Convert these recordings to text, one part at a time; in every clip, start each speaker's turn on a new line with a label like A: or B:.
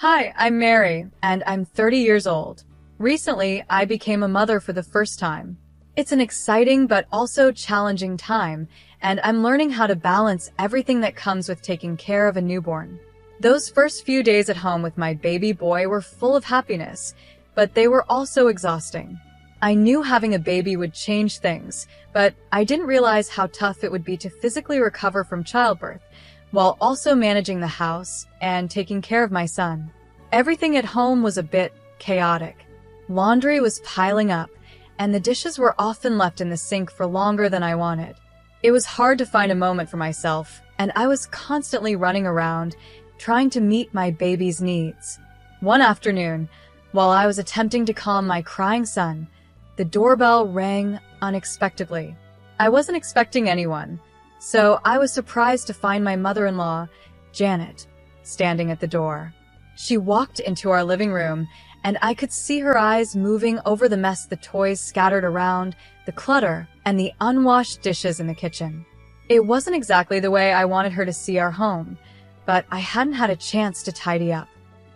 A: Hi, I'm Mary, and I'm 30 years old. Recently, I became a mother for the first time. It's an exciting but also challenging time, and I'm learning how to balance everything that comes with taking care of a newborn. Those first few days at home with my baby boy were full of happiness, but they were also exhausting. I knew having a baby would change things, but I didn't realize how tough it would be to physically recover from childbirth, while also managing the house and taking care of my son. Everything at home was a bit chaotic. Laundry was piling up, and the dishes were often left in the sink for longer than I wanted. It was hard to find a moment for myself, and I was constantly running around, trying to meet my baby's needs. One afternoon, while I was attempting to calm my crying son, the doorbell rang unexpectedly. I wasn't expecting anyone, so I was surprised to find my mother-in-law, Janet, standing at the door. She walked into our living room, and I could see her eyes moving over the mess, the toys scattered around, the clutter, and the unwashed dishes in the kitchen. It wasn't exactly the way I wanted her to see our home, but I hadn't had a chance to tidy up.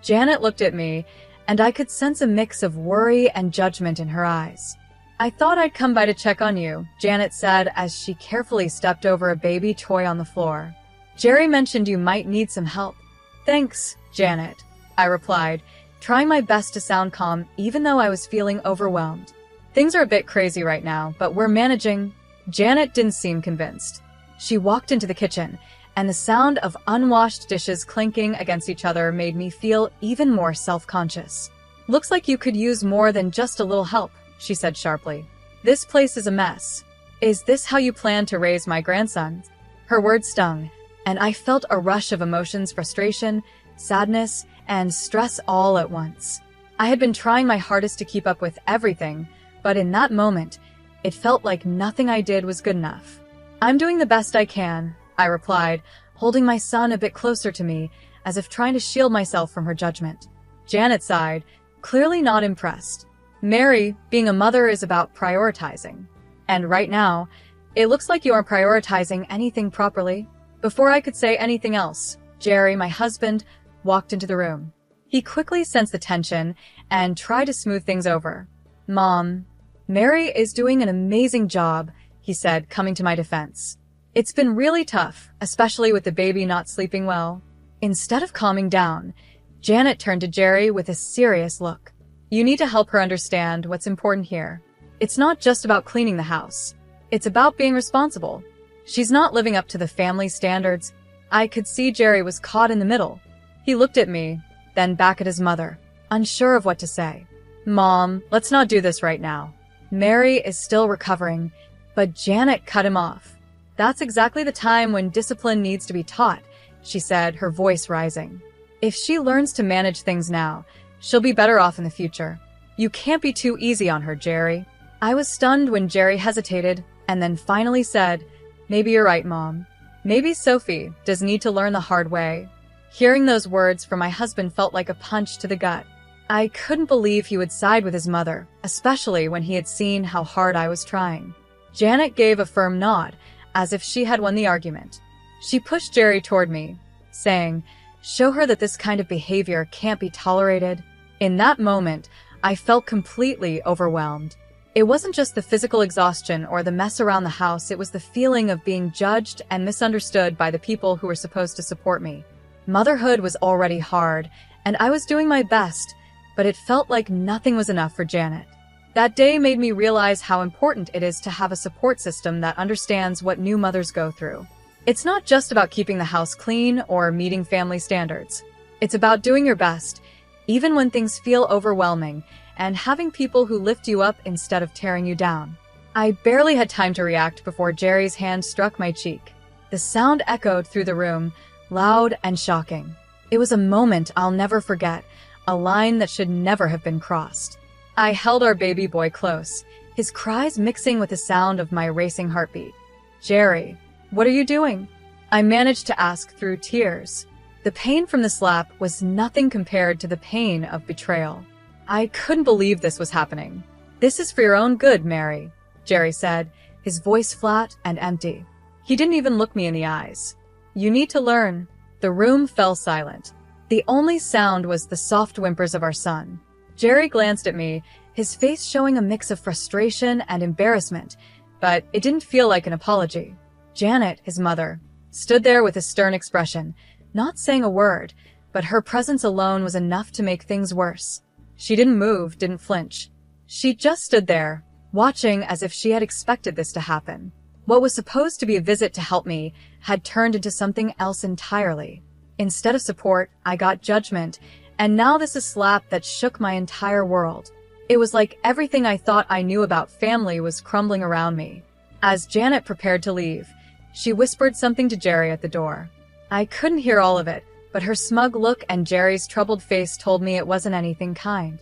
A: Janet looked at me, and I could sense a mix of worry and judgment in her eyes. "I thought I'd come by to check on you," Janet said as she carefully stepped over a baby toy on the floor. "Jerry mentioned you might need some help." "Thanks, Janet," I replied, trying my best to sound calm even though I was feeling overwhelmed. "Things are a bit crazy right now, but we're managing." Janet didn't seem convinced. She walked into the kitchen, and the sound of unwashed dishes clinking against each other made me feel even more self-conscious. "Looks like you could use more than just a little help," she said sharply. "This place is a mess. Is this how you plan to raise my grandson?" Her words stung, and I felt a rush of emotions, frustration, sadness, and stress all at once. I had been trying my hardest to keep up with everything, but in that moment, it felt like nothing I did was good enough. "I'm doing the best I can," I replied, holding my son a bit closer to me, as if trying to shield myself from her judgment. Janet sighed, clearly not impressed. "Mary, being a mother is about prioritizing. And right now, it looks like you aren't prioritizing anything properly." Before I could say anything else, Jerry, my husband, walked into the room. He quickly sensed the tension and tried to smooth things over. "Mom, Mary is doing an amazing job," he said, coming to my defense. "It's been really tough, especially with the baby not sleeping well." Instead of calming down, Janet turned to Jerry with a serious look. "You need to help her understand what's important here. It's not just about cleaning the house. It's about being responsible. She's not living up to the family standards." I could see Jerry was caught in the middle. He looked at me, then back at his mother, unsure of what to say. "Mom, let's not do this right now. Mary is still recovering." But Janet cut him off. "That's exactly the time when discipline needs to be taught," she said, her voice rising. "If she learns to manage things now, she'll be better off in the future. You can't be too easy on her, Jerry." I was stunned when Jerry hesitated and then finally said, "Maybe you're right, Mom. Maybe Sophie does need to learn the hard way." Hearing those words from my husband felt like a punch to the gut. I couldn't believe he would side with his mother, especially when he had seen how hard I was trying. Janet gave a firm nod, as if she had won the argument. She pushed Jerry toward me, saying, "Show her that this kind of behavior can't be tolerated." In that moment, I felt completely overwhelmed. It wasn't just the physical exhaustion or the mess around the house, it was the feeling of being judged and misunderstood by the people who were supposed to support me. Motherhood was already hard, and I was doing my best, but it felt like nothing was enough for Janet. That day made me realize how important it is to have a support system that understands what new mothers go through. It's not just about keeping the house clean or meeting family standards. It's about doing your best, even when things feel overwhelming, and having people who lift you up instead of tearing you down. I barely had time to react before Jerry's hand struck my cheek. The sound echoed through the room, loud and shocking. It was a moment I'll never forget, a line that should never have been crossed. I held our baby boy close, his cries mixing with the sound of my racing heartbeat. "Jerry, what are you doing?" I managed to ask through tears. The pain from the slap was nothing compared to the pain of betrayal. I couldn't believe this was happening. "This is for your own good, Mary," Jerry said, his voice flat and empty. He didn't even look me in the eyes. "You need to learn." The room fell silent. The only sound was the soft whimpers of our son. Jerry glanced at me, his face showing a mix of frustration and embarrassment, but it didn't feel like an apology. Janet, his mother, stood there with a stern expression, not saying a word, but her presence alone was enough to make things worse. She didn't move, didn't flinch. She just stood there, watching as if she had expected this to happen. What was supposed to be a visit to help me had turned into something else entirely. Instead of support, I got judgment, and now this is a slap that shook my entire world. It was like everything I thought I knew about family was crumbling around me. As Janet prepared to leave, she whispered something to Jerry at the door. I couldn't hear all of it, but her smug look and Jerry's troubled face told me it wasn't anything kind.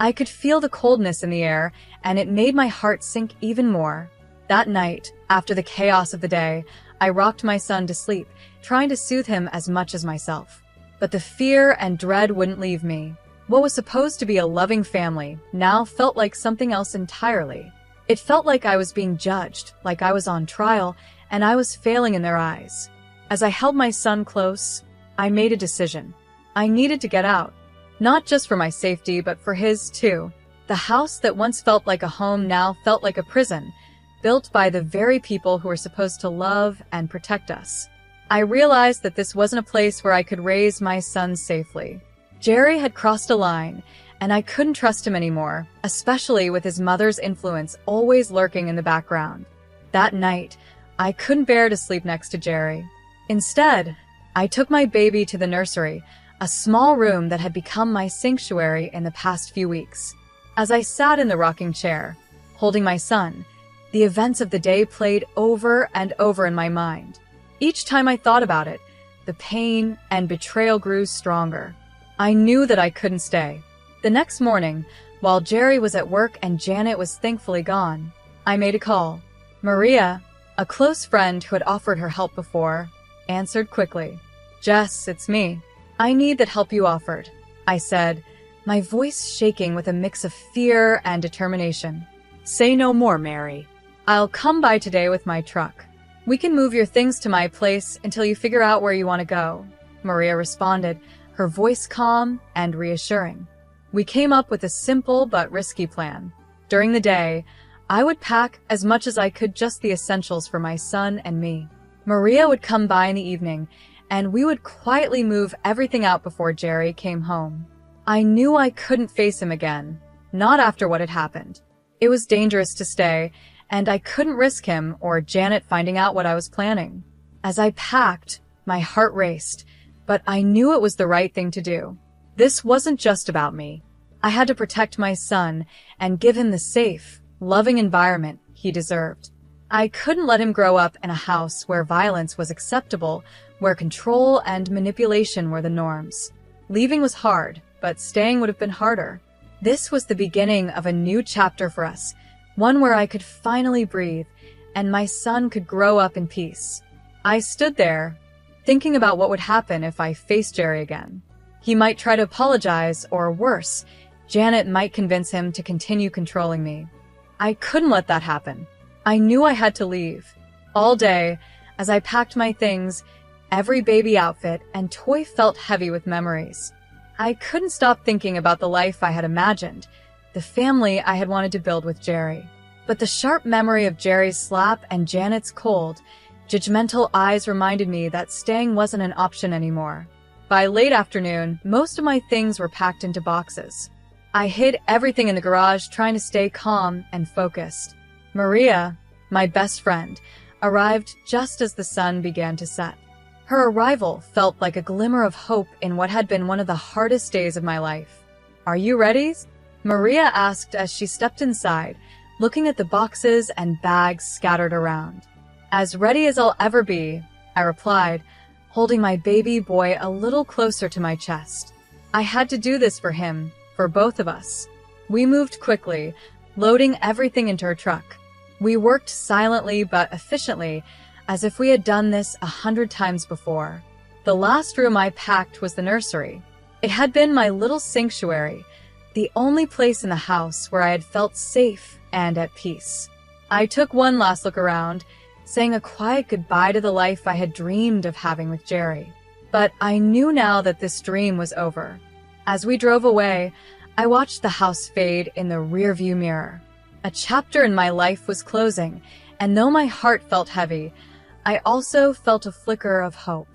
A: I could feel the coldness in the air, and it made my heart sink even more. That night, after the chaos of the day, I rocked my son to sleep, trying to soothe him as much as myself. But the fear and dread wouldn't leave me. What was supposed to be a loving family now felt like something else entirely. It felt like I was being judged, like I was on trial, and I was failing in their eyes. As I held my son close, I made a decision. I needed to get out. Not just for my safety, but for his too. The house that once felt like a home now felt like a prison, built by the very people who were supposed to love and protect us. I realized that this wasn't a place where I could raise my son safely. Jerry had crossed a line, and I couldn't trust him anymore, especially with his mother's influence always lurking in the background. That night, I couldn't bear to sleep next to Jerry. Instead, I took my baby to the nursery, a small room that had become my sanctuary in the past few weeks. As I sat in the rocking chair, holding my son, the events of the day played over and over in my mind. Each time I thought about it, the pain and betrayal grew stronger. I knew that I couldn't stay. The next morning, while Jerry was at work and Janet was thankfully gone, I made a call. Maria, a close friend who had offered her help before, answered quickly. Jess, it's me. I need that help you offered, I said, my voice shaking with a mix of fear and determination.
B: Say no more, Mary.
A: I'll come by today with my truck. We can move your things to my place until you figure out where you want to go, Maria responded, her voice calm and reassuring. We came up with a simple but risky plan. During the day, I would pack as much as I could, just the essentials for my son and me. Maria would come by in the evening, and we would quietly move everything out before Jerry came home. I knew I couldn't face him again, not after what had happened. It was dangerous to stay, and I couldn't risk him or Janet finding out what I was planning. As I packed, my heart raced, but I knew it was the right thing to do. This wasn't just about me. I had to protect my son and give him the safe, loving environment he deserved. I couldn't let him grow up in a house where violence was acceptable, where control and manipulation were the norms. Leaving was hard, but staying would have been harder. This was the beginning of a new chapter for us, one where I could finally breathe, and my son could grow up in peace. I stood there, thinking about what would happen if I faced Jerry again. He might try to apologize, or worse, Janet might convince him to continue controlling me. I couldn't let that happen. I knew I had to leave. All day, as I packed my things, every baby outfit and toy felt heavy with memories. I couldn't stop thinking about the life I had imagined, the family I had wanted to build with Jerry. But the sharp memory of Jerry's slap and Janet's cold, judgmental eyes reminded me that staying wasn't an option anymore. By late afternoon, most of my things were packed into boxes. I hid everything in the garage, trying to stay calm and focused. Maria, my best friend, arrived just as the sun began to set. Her arrival felt like a glimmer of hope in what had been one of the hardest days of my life. "Are you ready?" Maria asked as she stepped inside, looking at the boxes and bags scattered around. "As ready as I'll ever be," I replied, holding my baby boy a little closer to my chest. I had to do this for him, for both of us. We moved quickly, loading everything into her truck. We worked silently but efficiently, as if we had done this 100 times before. The last room I packed was the nursery. It had been my little sanctuary, the only place in the house where I had felt safe and at peace. I took one last look around, saying a quiet goodbye to the life I had dreamed of having with Jerry. But I knew now that this dream was over. As we drove away, I watched the house fade in the rearview mirror. A chapter in my life was closing, and though my heart felt heavy, I also felt a flicker of hope.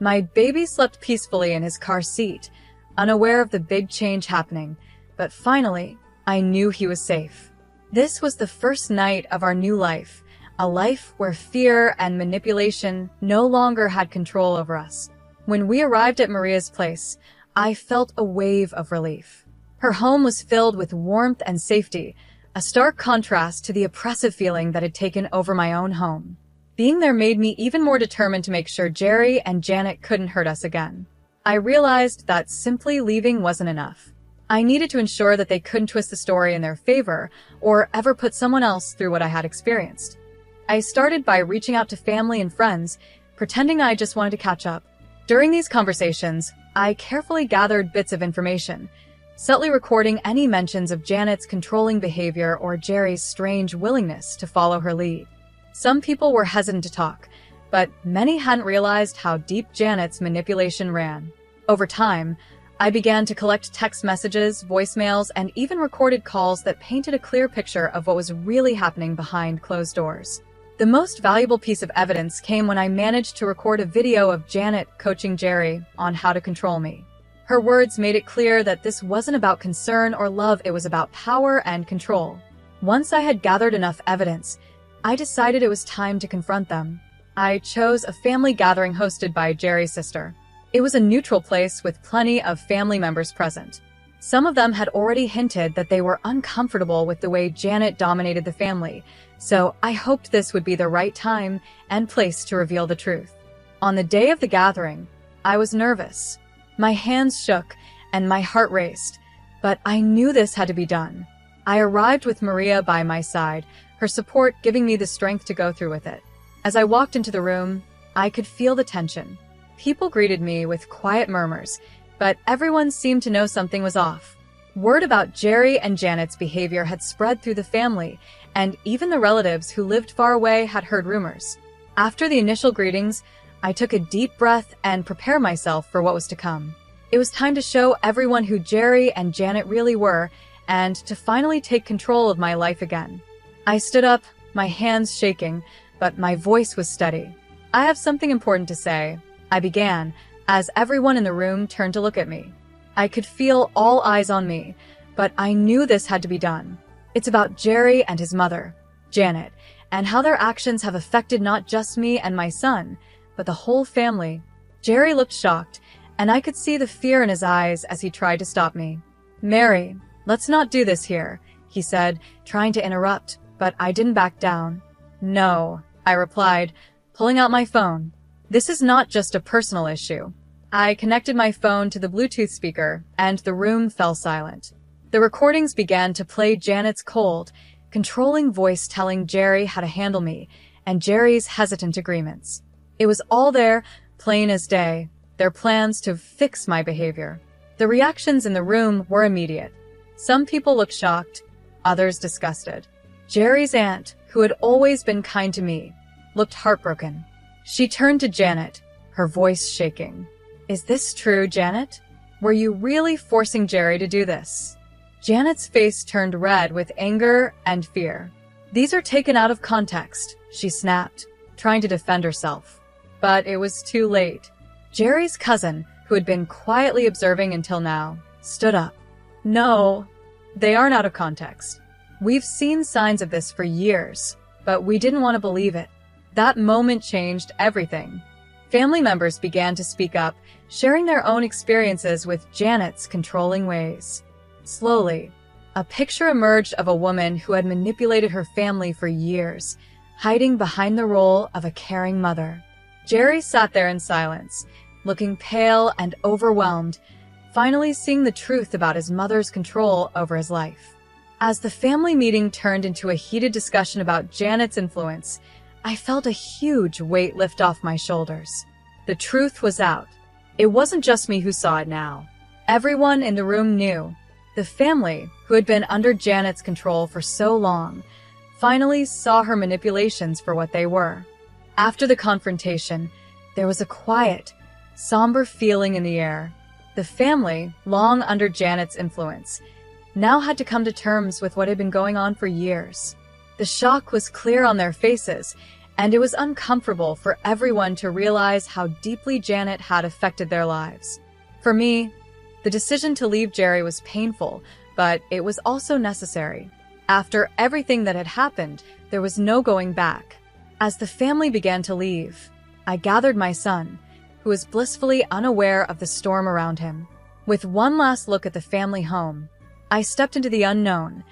A: My baby slept peacefully in his car seat, unaware of the big change happening, but finally, I knew he was safe. This was the first night of our new life, a life where fear and manipulation no longer had control over us. When we arrived at Maria's place, I felt a wave of relief. Her home was filled with warmth and safety, a stark contrast to the oppressive feeling that had taken over my own home. Being there made me even more determined to make sure Jerry and Janet couldn't hurt us again. I realized that simply leaving wasn't enough. I needed to ensure that they couldn't twist the story in their favor or ever put someone else through what I had experienced. I started by reaching out to family and friends, pretending I just wanted to catch up. During these conversations, I carefully gathered bits of information, subtly recording any mentions of Janet's controlling behavior or Jerry's strange willingness to follow her lead. Some people were hesitant to talk, but many hadn't realized how deep Janet's manipulation ran. Over time, I began to collect text messages, voicemails, and even recorded calls that painted a clear picture of what was really happening behind closed doors. The most valuable piece of evidence came when I managed to record a video of Janet coaching Jerry on how to control me. Her words made it clear that this wasn't about concern or love, it was about power and control. Once I had gathered enough evidence, I decided it was time to confront them. I chose a family gathering hosted by Jerry's sister. It was a neutral place with plenty of family members present. Some of them had already hinted that they were uncomfortable with the way Janet dominated the family, so I hoped this would be the right time and place to reveal the truth. On the day of the gathering, I was nervous. My hands shook and my heart raced, but I knew this had to be done. I arrived with Maria by my side, her support giving me the strength to go through with it. As I walked into the room, I could feel the tension. People greeted me with quiet murmurs, but everyone seemed to know something was off. Word about Jerry and Janet's behavior had spread through the family, and even the relatives who lived far away had heard rumors. After the initial greetings, I took a deep breath and prepared myself for what was to come. It was time to show everyone who Jerry and Janet really were, and to finally take control of my life again. I stood up, my hands shaking, but my voice was steady. "I have something important to say," I began, as everyone in the room turned to look at me. I could feel all eyes on me, but I knew this had to be done. It's about Jerry and his mother, Janet, and how their actions have affected not just me and my son, but the whole family. Jerry looked shocked, and I could see the fear in his eyes as he tried to stop me. "Mary, let's not do this here," he said, trying to interrupt, but I didn't back down. "No," I replied, pulling out my phone. "This is not just a personal issue." I connected my phone to the Bluetooth speaker, and the room fell silent. The recordings began to play Janet's cold, controlling voice telling Jerry how to handle me, and Jerry's hesitant agreements. It was all there, plain as day, their plans to fix my behavior. The reactions in the room were immediate. Some people looked shocked, others disgusted. Jerry's aunt, who had always been kind to me, looked heartbroken. She turned to Janet, her voice shaking. "Is this true, Janet? Were you really forcing Jerry to do this?" Janet's face turned red with anger and fear. "These are taken out of context," she snapped, trying to defend herself. But it was too late. Jerry's cousin, who had been quietly observing until now, stood up. "No, they aren't out of context. We've seen signs of this for years, but we didn't want to believe it." That moment changed everything. Family members began to speak up, sharing their own experiences with Janet's controlling ways. Slowly, a picture emerged of a woman who had manipulated her family for years, hiding behind the role of a caring mother. Jerry sat there in silence, looking pale and overwhelmed, finally seeing the truth about his mother's control over his life. As the family meeting turned into a heated discussion about Janet's influence, I felt a huge weight lift off my shoulders. The truth was out. It wasn't just me who saw it now. Everyone in the room knew. The family, who had been under Janet's control for so long, finally saw her manipulations for what they were. After the confrontation, there was a quiet, somber feeling in the air. The family, long under Janet's influence, now had to come to terms with what had been going on for years. The shock was clear on their faces, and it was uncomfortable for everyone to realize how deeply Janet had affected their lives. For me, the decision to leave Jerry was painful, but it was also necessary. After everything that had happened, there was no going back. As the family began to leave, I gathered my son, who was blissfully unaware of the storm around him. With one last look at the family home, I stepped into the unknown,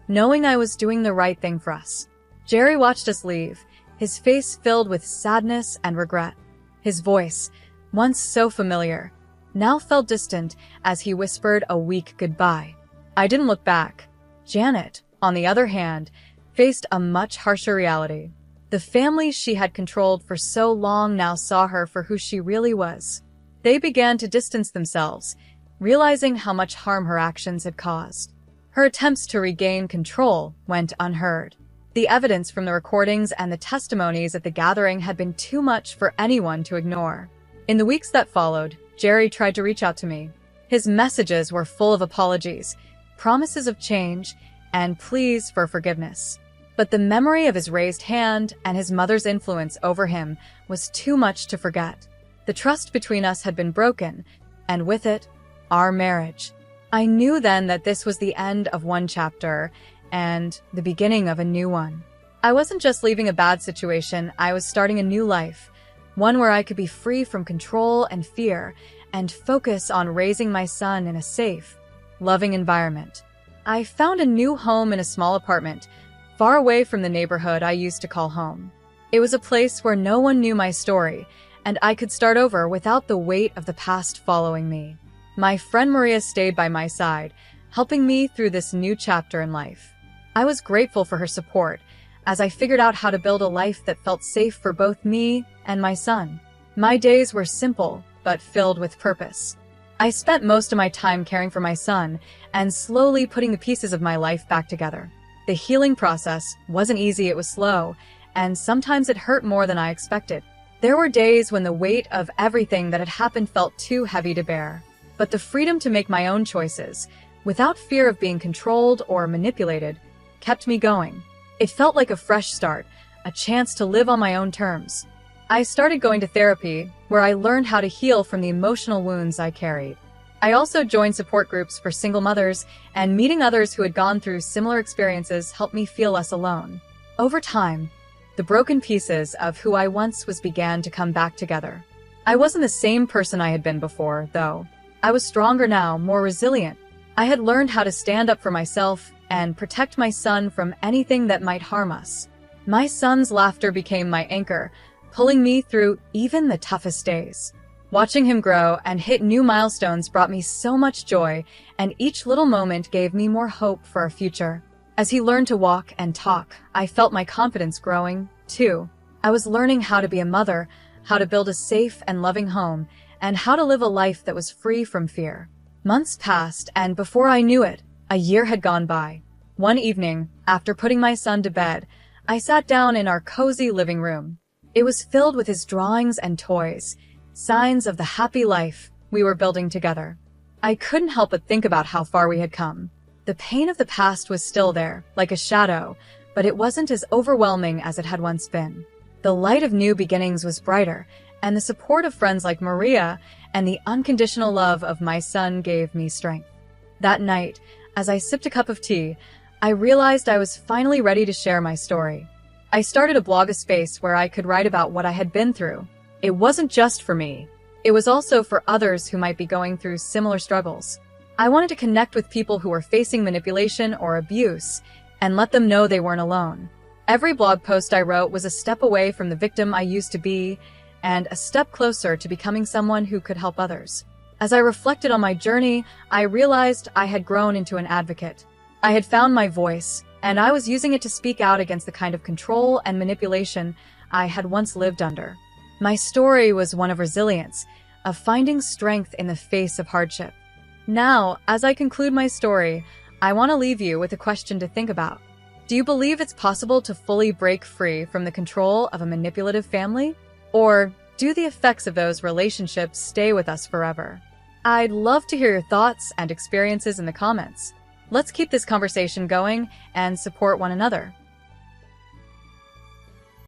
A: knowing I was doing the right thing for us. Jerry watched us leave, his face filled with sadness and regret. His voice, once so familiar, now felt distant as he whispered a weak goodbye. I didn't look back. Janet, on the other hand, faced a much harsher reality. The family she had controlled for so long now saw her for who she really was. They began to distance themselves, realizing how much harm her actions had caused. Her attempts to regain control went unheard. The evidence from the recordings and the testimonies at the gathering had been too much for anyone to ignore. In the weeks that followed, Jerry tried to reach out to me. His messages were full of apologies, promises of change, and pleas for forgiveness. But the memory of his raised hand and his mother's influence over him was too much to forget. The trust between us had been broken, and with it, our marriage. I knew then that this was the end of one chapter and the beginning of a new one. I wasn't just leaving a bad situation, I was starting a new life, one where I could be free from control and fear and focus on raising my son in a safe, loving environment. I found a new home in a small apartment, far away from the neighborhood I used to call home. It was a place where no one knew my story, and I could start over without the weight of the past following me. My friend Maria stayed by my side, helping me through this new chapter in life. I was grateful for her support as I figured out how to build a life that felt safe for both me and my son. My days were simple, but filled with purpose. I spent most of my time caring for my son and slowly putting the pieces of my life back together. The healing process wasn't easy, it was slow, and sometimes it hurt more than I expected. There were days when the weight of everything that had happened felt too heavy to bear. But the freedom to make my own choices, without fear of being controlled or manipulated, kept me going. It felt like a fresh start, a chance to live on my own terms. I started going to therapy, where I learned how to heal from the emotional wounds I carried. I also joined support groups for single mothers, and meeting others who had gone through similar experiences helped me feel less alone. Over time, the broken pieces of who I once was began to come back together. I wasn't the same person I had been before, though. I was stronger now, more resilient. I had learned how to stand up for myself and protect my son from anything that might harm us. My son's laughter became my anchor, pulling me through even the toughest days. Watching him grow and hit new milestones brought me so much joy, and each little moment gave me more hope for our future. As he learned to walk and talk, I felt my confidence growing, too. I was learning how to be a mother, how to build a safe and loving home, and how to live a life that was free from fear. Months passed, and before I knew it, a year had gone by. One evening, after putting my son to bed, I sat down in our cozy living room. It was filled with his drawings and toys, signs of the happy life we were building together. I couldn't help but think about how far we had come. The pain of the past was still there, like a shadow, but it wasn't as overwhelming as it had once been. The light of new beginnings was brighter, and the support of friends like Maria and the unconditional love of my son gave me strength. That night, as I sipped a cup of tea, I realized I was finally ready to share my story. I started a blog, a space where I could write about what I had been through. It wasn't just for me. It was also for others who might be going through similar struggles. I wanted to connect with people who were facing manipulation or abuse and let them know they weren't alone. Every blog post I wrote was a step away from the victim I used to be and a step closer to becoming someone who could help others. As I reflected on my journey, I realized I had grown into an advocate. I had found my voice, and I was using it to speak out against the kind of control and manipulation I had once lived under. My story was one of resilience, of finding strength in the face of hardship. Now, as I conclude my story, I want to leave you with a question to think about. Do you believe it's possible to fully break free from the control of a manipulative family? Or Do the effects of those relationships stay with us forever? I'd love to hear your thoughts and experiences in the comments. Let's keep this conversation going and support one another.